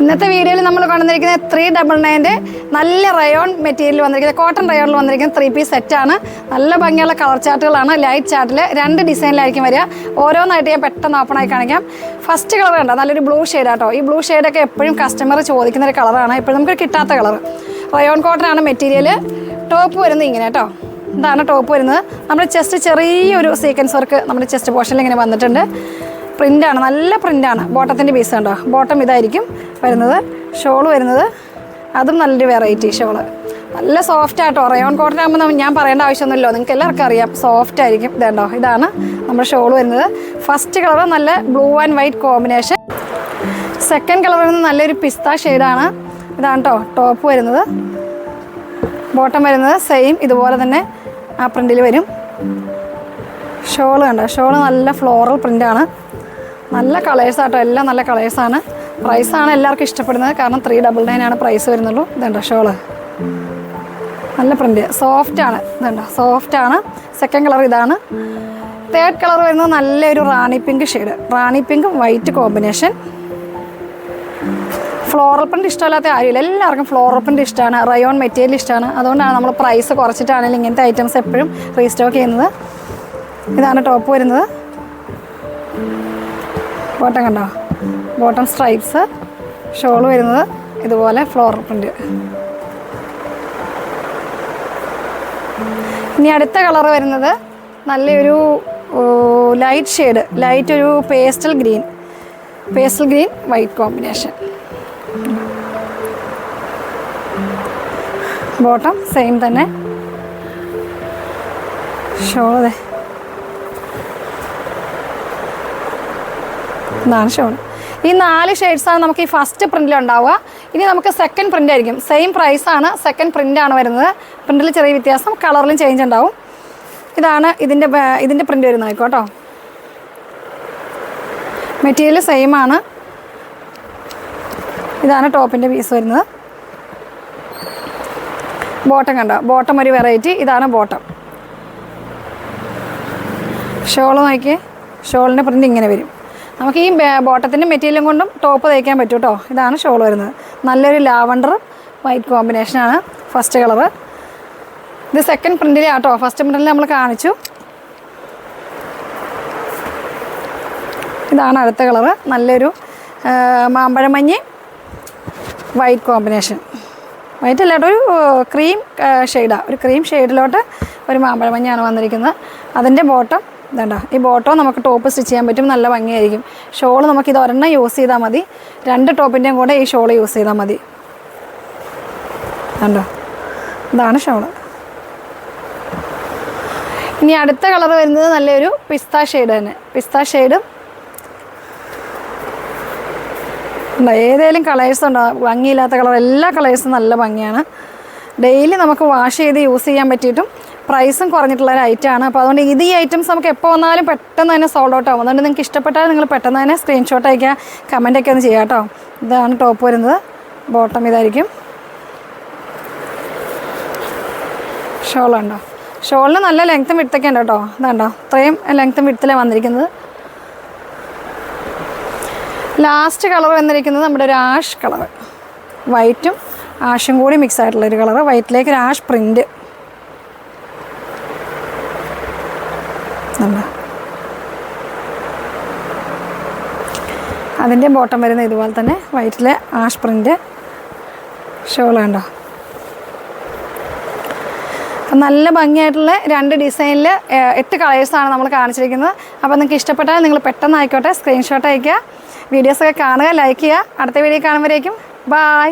ഇന്നത്തെ വീഡിയോയിൽ നമ്മൾ കൊണ്ടുവന്നിരിക്കുന്നത് 399 നല്ല റയോൺ മെറ്റീരിയൽ വന്നിരിക്കുന്നത് കോട്ടൺ റയോണിൽ വന്നിരിക്കുന്ന 3 പീസ് സെറ്റാണ്. നല്ല ഭംഗിയുള്ള കളർ ചാർട്ടുകളാണ്. ലൈറ്റ് ചാർട്ടിൽ 2 ഡിസൈനിലായിരിക്കും വരിക. ഓരോന്നായിട്ട് ഞാൻ പെട്ടെന്ന് ഓപ്പണായി കാണിക്കാം. ഫസ്റ്റ് കളർ കണ്ടോ, നല്ലൊരു ബ്ലൂ ഷെയ്ഡാട്ടോ. ഈ ബ്ലൂ ഷെയ്ഡൊക്കെ എപ്പോഴും കസ്റ്റമർ ചോദിക്കുന്ന ഒരു കളറാണ്, എപ്പോഴും നമുക്ക് കിട്ടാത്ത കളർ. റയോൺ കോട്ടൺ ആണ് മെറ്റീരിയൽ. ടോപ്പ് വരുന്നത് ഇങ്ങനെ കേട്ടോ, ഇതാണ് ടോപ്പ് വരുന്നത്. നമ്മുടെ ചെസ്റ്റ് ചെറിയൊരു സീക്വൻസ് വർക്ക് നമ്മുടെ ചെസ്റ്റ് പോർഷനിൽ ഇങ്ങനെ വന്നിട്ടുണ്ട്. പ്രിൻ്റാണ്, നല്ല പ്രിൻ്റാണ്. ബോട്ടത്തിൻ്റെ പീസ് കണ്ടോ, ബോട്ടം ഇതായിരിക്കും വരുന്നത്. ഷോൾ വരുന്നത് അതും നല്ലൊരു വെറൈറ്റി ഷോള്, നല്ല സോഫ്റ്റ് ആയിട്ടോ. റയോൺ കോട്ടൺ ആകുമ്പോൾ ഞാൻ പറയേണ്ട ആവശ്യമൊന്നുമില്ലോ, നിങ്ങൾക്ക് എല്ലാവർക്കും അറിയാം സോഫ്റ്റ് ആയിരിക്കും. ഇതുണ്ടോ, ഇതാണ് നമ്മുടെ ഷോൾ വരുന്നത്. ഫസ്റ്റ് കളർ നല്ല blue and white combination. Second colour വരുന്നത് നല്ലൊരു പിസ്ത ഷെയ്ഡാണ്. ഇതാണ് കേട്ടോ ടോപ്പ് വരുന്നത്. ബോട്ടം വരുന്നത് സെയിം ഇതുപോലെ തന്നെ ആ പ്രിൻറ്റിൽ വരും. ഷോള് കണ്ടോ, ഷോള് നല്ല ഫ്ലോറൽ പ്രിൻ്റാണ്. നല്ല കളേഴ്സാട്ടോ, എല്ലാം നല്ല കളേഴ്സാണ്. പ്രൈസാണ് എല്ലാവർക്കും ഇഷ്ടപ്പെടുന്നത്, കാരണം 399 ആണ് പ്രൈസ് വരുന്നുള്ളൂ. ഇതുണ്ടോ ഷോള്, നല്ല പ്രിൻ്റ്, സോഫ്റ്റാണ്. ഇതുണ്ടോ സോഫ്റ്റാണ്. സെക്കൻഡ് കളർ ഇതാണ്. തേർഡ് കളർ വരുന്നത് നല്ലൊരു റാണി പിങ്ക് ഷെയ്ഡ്, റാണി പിങ്കും വൈറ്റ് കോമ്പിനേഷൻ. ഫ്ലോറൽ പ്രിൻ്റ് ഇഷ്ടമില്ലാത്ത ആരുമില്ല, എല്ലാവർക്കും ഫ്ലോറൽ പ്രിൻ്റ് ഇഷ്ടമാണ്, റയോൺ മെറ്റീരിയൽ ഇഷ്ടമാണ്. അതുകൊണ്ടാണ് നമ്മൾ പ്രൈസ് കുറച്ചിട്ടാണെങ്കിലും ഇങ്ങനത്തെ ഐറ്റംസ് എപ്പോഴും റീസ്റ്റോക്ക് ചെയ്യുന്നത്. ഇതാണ് ടോപ്പ് വരുന്നത്. ബോട്ടം കണ്ടോ, ബോട്ടം സ്ട്രൈപ്സ്. ഷോൾ വരുന്നത് ഇതുപോലെ ഫ്ലോറൽ പ്രിൻ്റ്. ഇനി അടുത്ത കളർ വരുന്നത് നല്ലൊരു ലൈറ്റ് ഷെയ്ഡ്, ലൈറ്റ് ഒരു pastel green white combination. Bottom same തന്നെ. ഷോൾ അതെ, ഇതാണ് ഷോൾ. ഈ 4 ഷെയ്ഡ്സാണ് നമുക്ക് ഈ ഫസ്റ്റ് പ്രിൻ്റിലുണ്ടാവുക. ഇനി നമുക്ക് സെക്കൻഡ് പ്രിൻ്റ് ആയിരിക്കും. സെയിം പ്രൈസാണ്, സെക്കൻഡ് പ്രിൻ്റാണ് വരുന്നത്. പ്രിൻ്റിൽ ചെറിയ വ്യത്യാസം, കളറിലും ചേഞ്ച് ഉണ്ടാവും. ഇതാണ് ഇതിൻ്റെ പ്രിൻ്റ് വരുന്നത് കേട്ടോ. മെറ്റീരിയൽ സെയിം ആണ്. ഇതാണ് ടോപ്പിൻ്റെ പീസ് വരുന്നത്. ബോട്ടം കണ്ടോ, ബോട്ടം ഒരു വെറൈറ്റി. ഇതാണ് ബോട്ടം. ഷോൾ നോക്കിയേ, ഷോളിൻ്റെ പ്രിൻ്റ് ഇങ്ങനെ വരും. നമുക്ക് ഈ ബോട്ടത്തിൻ്റെ മെറ്റീരിയലും കൊണ്ടും ടോപ്പ് തയ്ക്കാൻ പറ്റും കേട്ടോ. ഇതാണ് ഷോൾ വരുന്നത്. നല്ലൊരു ലാവണ്ടർ വൈറ്റ് കോമ്പിനേഷനാണ് ഫസ്റ്റ് കളറ്. ഇത് സെക്കൻഡ് പ്രിൻ്റിലാട്ടോ, ഫസ്റ്റ് പ്രിൻ്റിൽ നമ്മൾ കാണിച്ചു. ഇതാണ് അടുത്ത കളറ്, നല്ലൊരു മാമ്പഴമഞ്ഞ് വൈറ്റ് കോമ്പിനേഷൻ. വൈറ്റ് അല്ലാട്ടോ, ഒരു ക്രീം ഷെയ്ഡാണ്. ഒരു ക്രീം ഷെയ്ഡിലോട്ട് ഒരു മാമ്പഴമഞ്ഞാണ് വന്നിരിക്കുന്നത്. അതിൻ്റെ ബോട്ടം ഇതാണ്ടോ, ഈ ബോട്ടം നമുക്ക് ടോപ്പ് സ്റ്റിച്ച് ചെയ്യാൻ പറ്റും, നല്ല ഭംഗിയായിരിക്കും. ഷോൾ നമുക്കിത് ഒരെണ്ണം യൂസ് ചെയ്താൽ മതി, 2 ടോപ്പിൻ്റെയും കൂടെ ഈ ഷോൾ യൂസ് ചെയ്താൽ മതി. കണ്ടോ, ഇതാണ് ഷോള്. ഇനി അടുത്ത കളർ വരുന്നത് നല്ലൊരു പിസ്ത ഷെയ്ഡ് തന്നെ. പിസ്ത ഷെയ്ഡും ഉണ്ടോ, ഏതെങ്കിലും കളേഴ്സ് ഉണ്ടോ ഭംഗിയില്ലാത്ത കളർ, എല്ലാ കളേഴ്സും നല്ല ഭംഗിയാണ്. ഡെയിലി നമുക്ക് വാഷ് ചെയ്ത് യൂസ് ചെയ്യാൻ പറ്റിയിട്ടും പ്രൈസും കുറഞ്ഞിട്ടുള്ള ഒരു ഐറ്റമാണ്. അപ്പോൾ അതുകൊണ്ട് ഈ ഐറ്റംസ് നമുക്ക് എപ്പോൾ വന്നാലും പെട്ടെന്ന് തന്നെ സോൾഡ് ഔട്ട് ആവും. അതുകൊണ്ട് നിങ്ങൾക്ക് ഇഷ്ടപ്പെട്ടാൽ നിങ്ങൾ പെട്ടെന്ന് തന്നെ സ്ക്രീൻഷോട്ട് അയക്കുക, കമൻറ്റൊക്കെ ഒന്ന് ചെയ്യാം കേട്ടോ. ഇതാണ് ടോപ്പ് വരുന്നത്. ബോട്ടം ഇതായിരിക്കും. ഷോളുണ്ടോ, ഷോളിന് നല്ല ലെങ്ത്തും വിഡ്ത്തൊക്കെ ഉണ്ട് കേട്ടോ. ഇതുണ്ടോ, ഇത്രയും ലെങ്ത്തും വിഡ്ത്തിലാണ് വന്നിരിക്കുന്നത്. ലാസ്റ്റ് കളർ വന്നിരിക്കുന്നത് നമ്മുടെ ഒരു ആഷ് കളർ, വൈറ്റും ആഷും കൂടി മിക്സ് ആയിട്ടുള്ളൊരു കളർ. വൈറ്റിലേക്ക് ഒരു ആഷ് പ്രിൻ്റ്. അതിൻ്റെ ബോട്ടം വരുന്നത് ഇതുപോലെ തന്നെ വൈറ്റിലെ ആഷ് പ്രിൻ്റ്. ഷോൾ കണ്ടോ, നല്ല ഭംഗിയായിട്ടുള്ള 2 ഡിസൈനിൽ 8 കളേഴ്സാണ് നമ്മൾ കാണിച്ചിരിക്കുന്നത്. അപ്പോൾ നിങ്ങൾക്ക് ഇഷ്ടപ്പെട്ടാൽ നിങ്ങൾ പെട്ടെന്ന് ആയിക്കോട്ടെ സ്ക്രീൻഷോട്ട് അയയ്ക്കുക. വീഡിയോസൊക്കെ കാണുക, ലൈക്ക് ചെയ്യുക. അടുത്ത വീഡിയോ കാണുമ്പോഴേക്കും ബൈ.